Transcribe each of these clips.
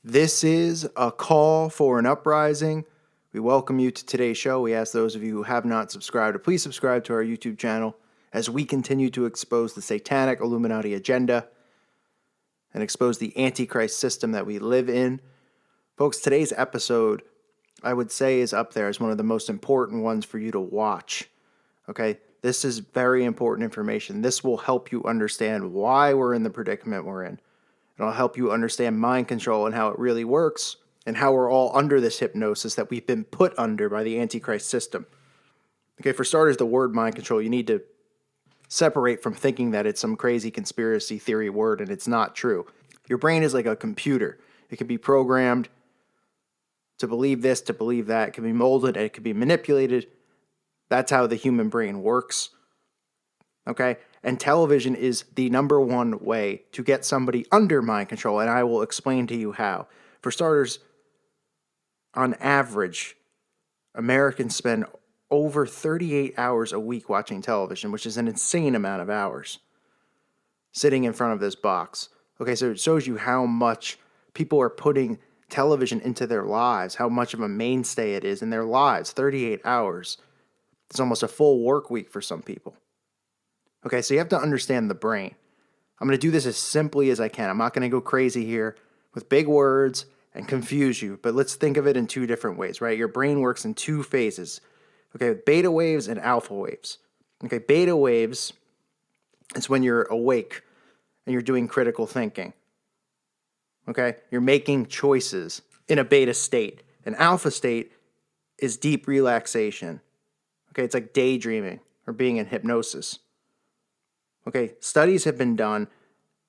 This is a call for an uprising. We welcome you to today's show. We ask those of you who have not subscribed to please subscribe to our YouTube channel as we continue to expose the satanic Illuminati agenda and expose the Antichrist system that we live in. Folks, today's episode, I would say, is up there as one of the most important ones for you to watch. Okay? This is very important information. This will help you understand why we're in the predicament we're in. It'll help you understand mind control and how it really works and how we're all under this hypnosis that we've been put under by the Antichrist system. Okay, for starters, the word mind control, you need to separate from thinking that it's some crazy conspiracy theory word, and it's not true. Your brain is like a computer. It can be programmed to believe this, to believe that. It can be molded, and it can be manipulated. That's how the human brain works. Okay? And television is the number one way to get somebody under mind control, and I will explain to you how. For starters, on average, Americans spend over 38 hours a week watching television, which is an insane amount of hours, sitting in front of this box. Okay, so it shows you how much people are putting television into their lives, how much of a mainstay it is in their lives. 38 hours. It's almost a full work week for some people. Okay, so you have to understand the brain. I'm going to do this as simply as I can. I'm not going to go crazy here with big words and confuse you, but let's think of it in two different ways, right? Your brain works in two phases, okay, beta waves and alpha waves. Okay, beta waves is when you're awake and you're doing critical thinking. Okay, you're making choices in a beta state. An alpha state is deep relaxation. Okay, it's like daydreaming or being in hypnosis. Okay, studies have been done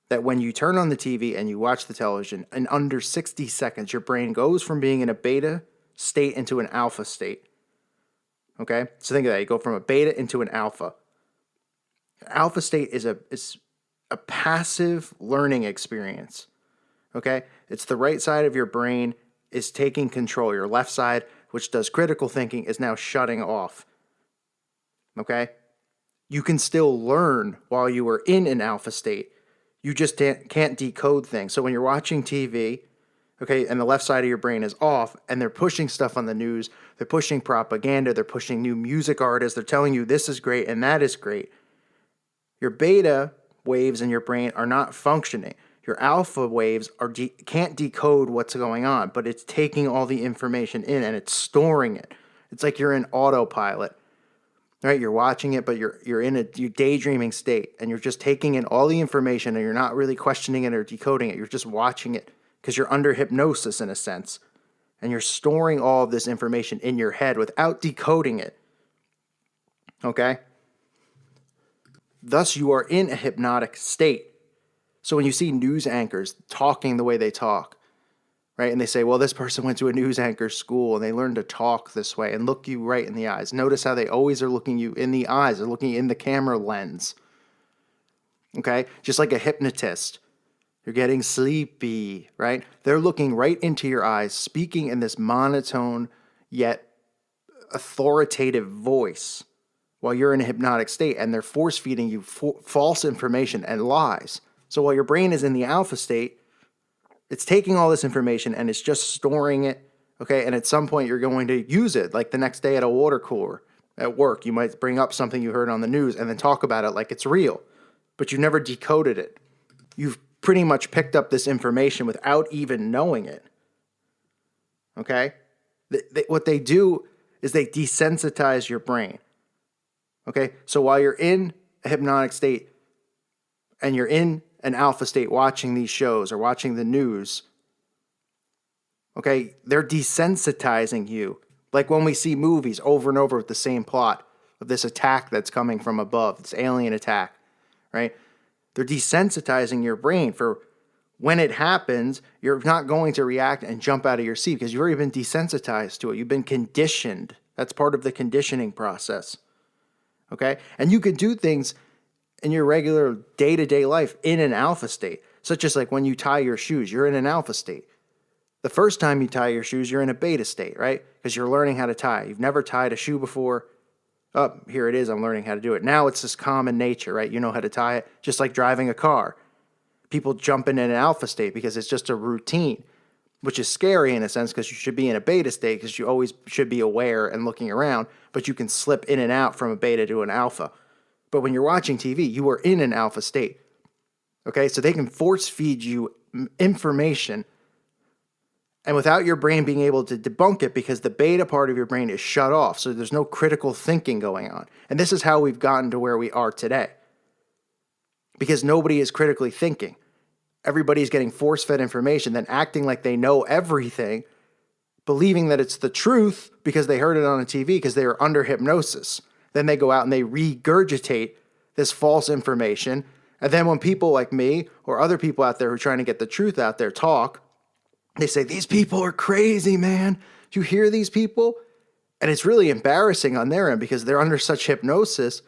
that when you turn on the TV and you watch the television, in under 60 seconds, your brain goes from being in a beta state into an alpha state. Okay, so think of that. You go from a beta into an alpha. Alpha state is a passive learning experience. Okay, it's the right side of your brain is taking control. Your left side, which does critical thinking, is now shutting off. Okay? You can still learn while you are in an alpha state. You just can't decode things. So when you're watching TV, okay, and the left side of your brain is off, and they're pushing stuff on the news, they're pushing propaganda, they're pushing new music artists, they're telling you this is great and that is great. Your beta waves in your brain are not functioning. Your alpha waves can't decode what's going on, but it's taking all the information in and it's storing it. It's like you're in autopilot. Right, you're watching it, but you're in a daydreaming state, and you're just taking in all the information, and you're not really questioning it or decoding it. You're just watching it because you're under hypnosis in a sense, and you're storing all of this information in your head without decoding it. Okay? Thus, you are in a hypnotic state. So when you see news anchors talking the way they talk, right, and they say, well, this person went to a news anchor school and they learned to talk this way and look you right in the eyes. Notice how they always are looking you in the eyes. They're looking in the camera lens. Okay? Just like a hypnotist. You're getting sleepy, right? They're looking right into your eyes, speaking in this monotone yet authoritative voice while you're in a hypnotic state, and they're force-feeding you false information and lies. So while your brain is in the alpha state, it's taking all this information and it's just storing it, okay? And at some point, you're going to use it, like the next day at a water cooler at work. You might bring up something you heard on the news and then talk about it like it's real, but you never decoded it. You've pretty much picked up this information without even knowing it, okay? What they do is they desensitize your brain, okay? So while you're in a hypnotic state and you're in an alpha state watching these shows or watching the news, okay, they're desensitizing you. Like when we see movies over and over with the same plot of this attack that's coming from above, this alien attack, right? They're desensitizing your brain for when it happens, you're not going to react and jump out of your seat because you've already been desensitized to it. You've been conditioned. That's part of the conditioning process, okay? And you could do things in your regular day-to-day life in an alpha state, such as like when you tie your shoes, you're in an alpha state. The first time you tie your shoes, you're in a beta state, right? Because you're learning how to tie. You've never tied a shoe before. Oh, here it is. I'm learning how to do it. Now it's this common nature, right? You know how to tie it, just like driving a car. People jump in an alpha state because it's just a routine. which is scary in a sense because you should be in a beta state because you always should be aware and looking around, but you can slip in and out from a beta to an alpha. But when you're watching TV, you are in an alpha state. Okay, so they can force feed you information and without your brain being able to debunk it because the beta part of your brain is shut off. So there's no critical thinking going on. And this is how we've gotten to where we are today. Because nobody is critically thinking. Everybody's getting force-fed information, then acting like they know everything, believing that it's the truth because they heard it on a TV because they were under hypnosis. Then they go out and they regurgitate this false information. And then when people like me or other people out there who are trying to get the truth out there talk, they say, these people are crazy, man. Do you hear these people? And it's really embarrassing on their end because they're under such hypnosis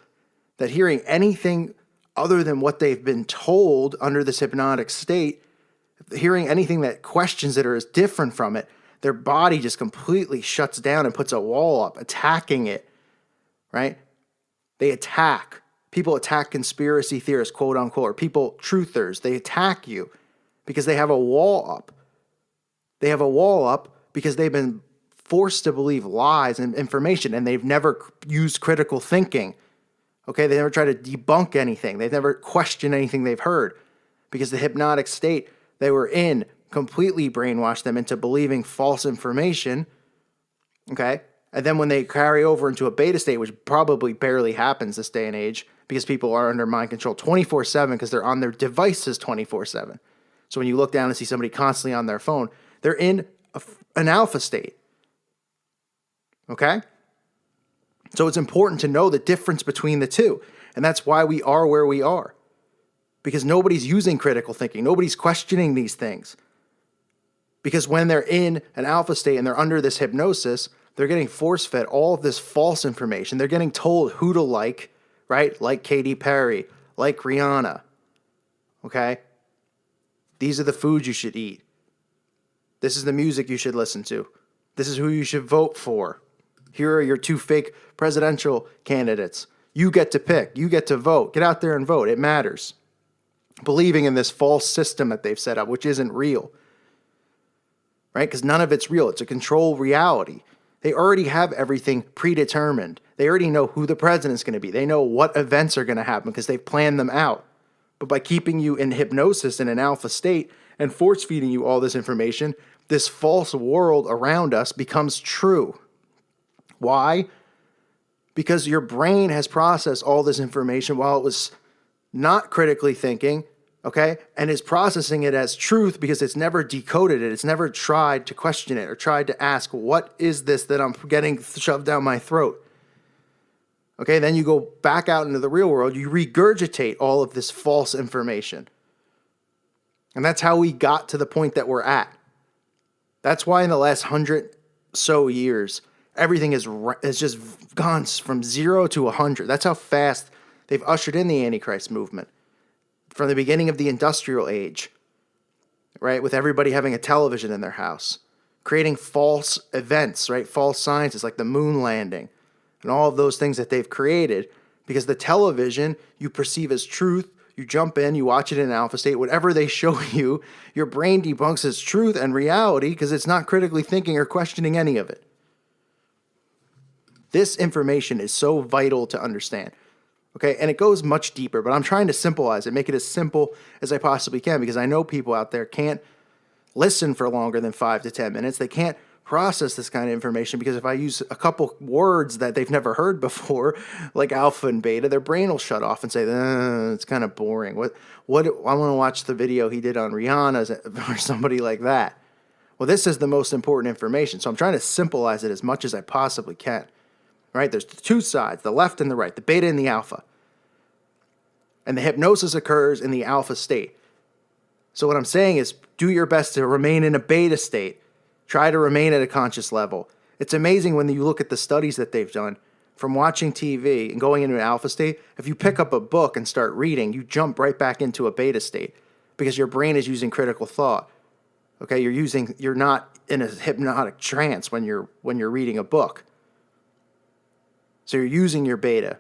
that hearing anything other than what they've been told under this hypnotic state, hearing anything that questions it or is different from it, their body just completely shuts down and puts a wall up, attacking it, right? They attack. People attack conspiracy theorists, quote unquote, or people, truthers. They attack you because they have a wall up. They have a wall up because they've been forced to believe lies and information, and they've never used critical thinking. Okay, they never try to debunk anything. They've never questioned anything they've heard because the hypnotic state they were in completely brainwashed them into believing false information. Okay, and then when they carry over into a beta state, which probably barely happens this day and age because people are under mind control 24/7 because they're on their devices 24/7. So when you look down and see somebody constantly on their phone, they're in an alpha state. Okay? So it's important to know the difference between the two. And that's why we are where we are. Because nobody's using critical thinking. Nobody's questioning these things. Because when they're in an alpha state and they're under this hypnosis, they're getting force-fed all of this false information. They're getting told who to like, right? Like Katy Perry, like Rihanna. Okay? These are the foods you should eat. This is the music you should listen to. This is who you should vote for. Here are your two fake presidential candidates. You get to pick. You get to vote. Get out there and vote. It matters. Believing in this false system that they've set up, which isn't real. Right? Because none of it's real. It's a controlled reality. They already have everything predetermined. They already know who the president's going to be. They know what events are going to happen because they've planned them out. But by keeping you in hypnosis in an alpha state and force feeding you all this information, this false world around us becomes true. Why? Because your brain has processed all this information while it was not critically thinking, okay? And is processing it as truth because it's never decoded it. It's never tried to question it or tried to ask, what is this that I'm getting shoved down my throat? Okay, then you go back out into the real world. You regurgitate all of this false information. And that's how we got to the point that we're at. That's why in the last 100 so years, everything has just gone from 0 to 100. That's how fast they've ushered in the Antichrist movement. From the beginning of the industrial age, right? With everybody having a television in their house. Creating false events, right? False sciences like the moon landing. And all of those things that they've created. Because the television you perceive as truth. You jump in, you watch it in alpha state. Whatever they show you, your brain debunks as truth and reality because it's not critically thinking or questioning any of it. This information is so vital to understand. Okay, and it goes much deeper, but I'm trying to simplify it, make it as simple as I possibly can because I know people out there can't listen for longer than 5 to 10 minutes. They can't process this kind of information because if I use a couple words that they've never heard before, like alpha and beta, their brain will shut off and say, it's kind of boring. What I want to watch the video he did on Rihanna or somebody like that. Well, this is the most important information, so I'm trying to simplify it as much as I possibly can. Right? There's the two sides, the left and the right, the beta and the alpha. And the hypnosis occurs in the alpha state. So what I'm saying is do your best to remain in a beta state. Try to remain at a conscious level. It's amazing when you look at the studies that they've done from watching TV and going into an alpha state. If you pick up a book and start reading, you jump right back into a beta state because your brain is using critical thought. Okay, you're not in a hypnotic trance when you're reading a book. So you're using your beta.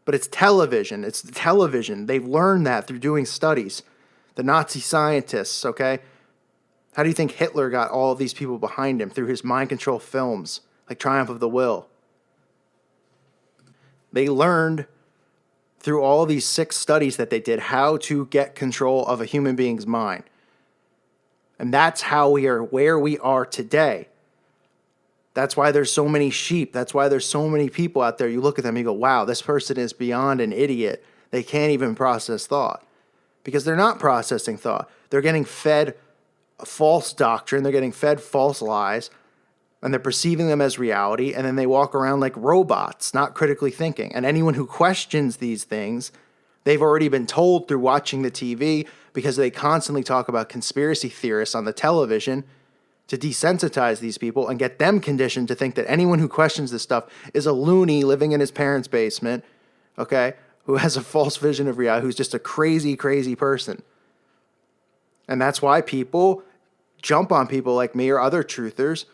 But it's television. It's the television. They've learned that through doing studies. The Nazi scientists, okay? How do you think Hitler got all of these people behind him? Through his mind control films, like Triumph of the Will. They learned through all these 6 studies that they did how to get control of a human being's mind. And that's how we are where we are today. That's why there's so many sheep. That's why there's so many people out there. You look at them and you go, wow, this person is beyond an idiot. They can't even process thought. Because they're not processing thought. They're getting fed a false doctrine. They're getting fed false lies. And they're perceiving them as reality. And then they walk around like robots, not critically thinking. And anyone who questions these things, they've already been told through watching the TV, because they constantly talk about conspiracy theorists on the television, to desensitize these people and get them conditioned to think that anyone who questions this stuff is a loony living in his parents' basement, okay, who has a false vision of reality, who's just a crazy, crazy person. And that's why people jump on people like me or other truthers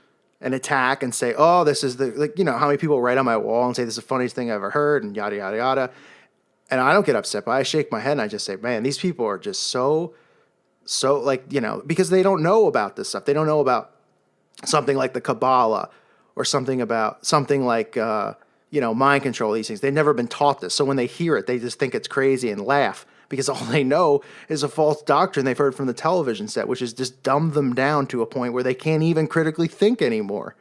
and attack and say, oh, this is the, like, you know, how many people write on my wall and say this is the funniest thing I've ever heard and yada, yada, yada. And I don't get upset, but I shake my head and I just say, man, these people are just so like, you know, because they don't know about this stuff. They don't know about something like the Kabbalah or something like, you know, mind control, these things. They've never been taught this. So when they hear it, they just think it's crazy and laugh, because all they know is a false doctrine they've heard from the television set, which has just dumbed them down to a point where they can't even critically think anymore.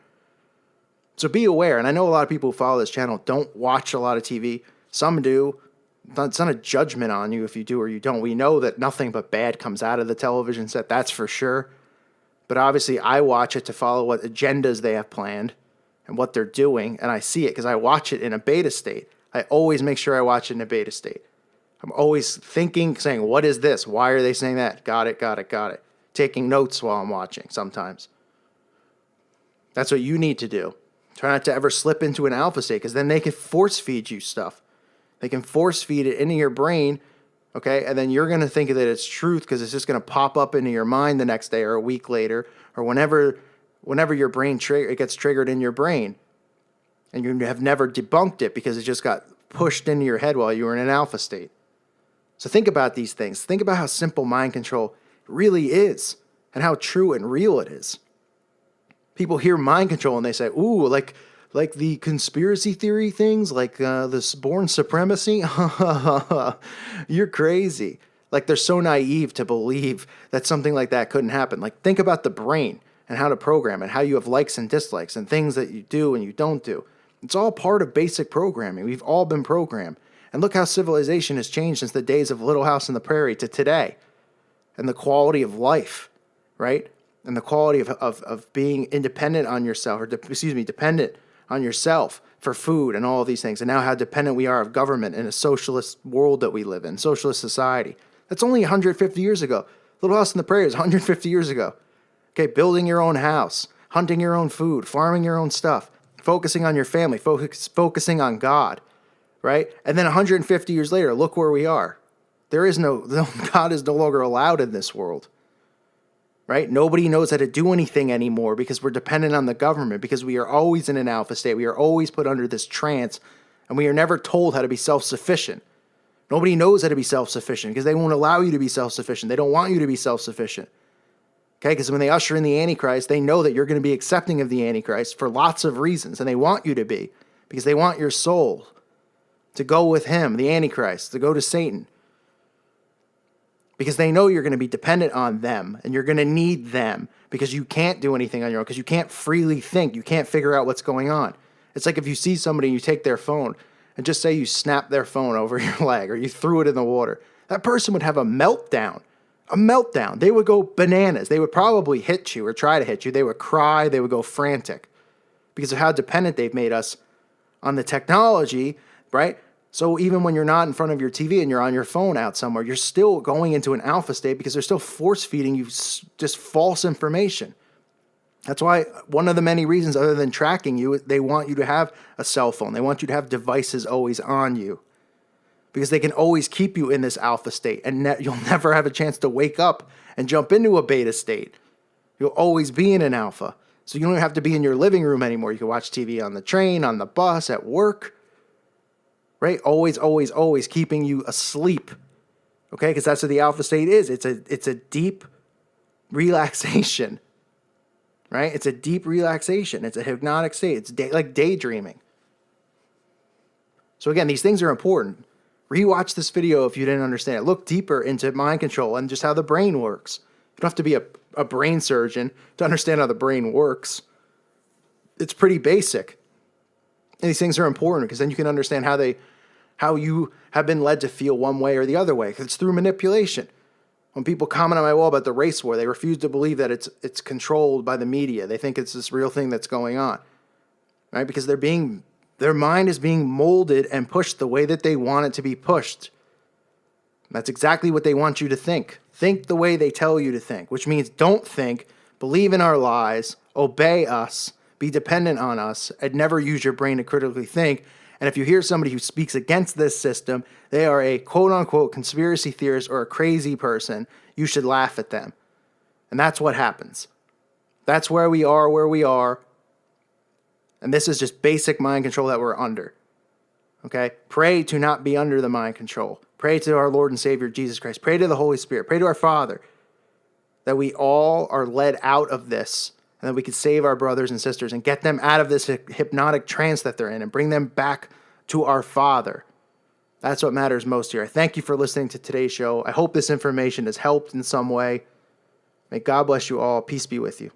So be aware. And I know a lot of people who follow this channel don't watch a lot of TV. Some do. It's not a judgment on you if you do or you don't. We know that nothing but bad comes out of the television set, that's for sure. But obviously I watch it to follow what agendas they have planned and what they're doing, and I see it because I watch it in a beta state. I always make sure I watch it in a beta state. I'm always thinking, saying, what is this? Why are they saying that? Got it, got it, got it. Taking notes while I'm watching sometimes. That's what you need to do. Try not to ever slip into an alpha state, because then they can force feed you stuff. They can force feed it into your brain, okay? And then you're going to think that it's truth because it's just going to pop up into your mind the next day or a week later or whenever your brain it gets triggered in your brain. And you have never debunked it because it just got pushed into your head while you were in an alpha state. So think about these things. Think about how simple mind control really is and how true and real it is. People hear mind control and they say, ooh, like the conspiracy theory things, like this born supremacy. You're crazy. Like, they're so naive to believe that something like that couldn't happen. Like, think about the brain and how to program it, how you have likes and dislikes and things that you do and you don't do. It's all part of basic programming. We've all been programmed. And look how civilization has changed since the days of Little House on the Prairie to today. And the quality of life, right? And the quality of being independent on yourself, or dependent on yourself for food and all of these things. And now how dependent we are of government in a socialist world that we live in, socialist society. That's only 150 years ago. Little House on the Prairie is 150 years ago. Okay, building your own house, hunting your own food, farming your own stuff, focusing on your family, focusing on God, right? And then 150 years later, look where we are. God is no longer allowed in this world. Right? Nobody knows how to do anything anymore because we're dependent on the government, because we are always in an alpha state. We are always put under this trance, and we are never told how to be self-sufficient. Nobody knows how to be self-sufficient because they won't allow you to be self-sufficient. They don't want you to be self-sufficient. Okay? Because when they usher in the Antichrist, they know that you're going to be accepting of the Antichrist for lots of reasons, and they want you to be, because they want your soul to go with him, the Antichrist, to go to Satan. Because they know you're going to be dependent on them and you're going to need them because you can't do anything on your own, because you can't freely think. You can't figure out what's going on. It's like if you see somebody and you take their phone and just say you snap their phone over your leg or you threw it in the water. That person would have a meltdown. A meltdown. They would go bananas. They would probably hit you or try to hit you. They would cry. They would go frantic because of how dependent they've made us on the technology, right? So even when you're not in front of your TV and you're on your phone out somewhere, you're still going into an alpha state because they're still force feeding you just false information. That's why one of the many reasons, other than tracking you, they want you to have a cell phone. They want you to have devices always on you because they can always keep you in this alpha state, and you'll never have a chance to wake up and jump into a beta state. You'll always be in an alpha. So you don't have to be in your living room anymore. You can watch TV on the train, on the bus, at work. Right? Always, always, always keeping you asleep. Okay? Because that's what the alpha state is. It's a deep relaxation, right? It's a deep relaxation. It's a hypnotic state. It's like daydreaming. So again, these things are important. Rewatch this video if you didn't understand it. Look deeper into mind control and just how the brain works. You don't have to be a brain surgeon to understand how the brain works. It's pretty basic. And these things are important because then you can understand how you have been led to feel one way or the other way. Because it's through manipulation. When people comment on my wall about the race war, they refuse to believe that it's controlled by the media. They think it's this real thing that's going on, right? Because their mind is being molded and pushed the way that they want it to be pushed. That's exactly what they want you to think. Think the way they tell you to think, which means don't think, believe in our lies, obey us, be dependent on us, and never use your brain to critically think. And if you hear somebody who speaks against this system, they are a quote-unquote conspiracy theorist or a crazy person. You should laugh at them. And that's what happens. That's where we are. And this is just basic mind control that we're under. Okay? Pray to not be under the mind control. Pray to our Lord and Savior, Jesus Christ. Pray to the Holy Spirit. Pray to our Father that we all are led out of this and that we can save our brothers and sisters and get them out of this hypnotic trance that they're in and bring them back to our Father. That's what matters most here. I thank you for listening to today's show. I hope this information has helped in some way. May God bless you all. Peace be with you.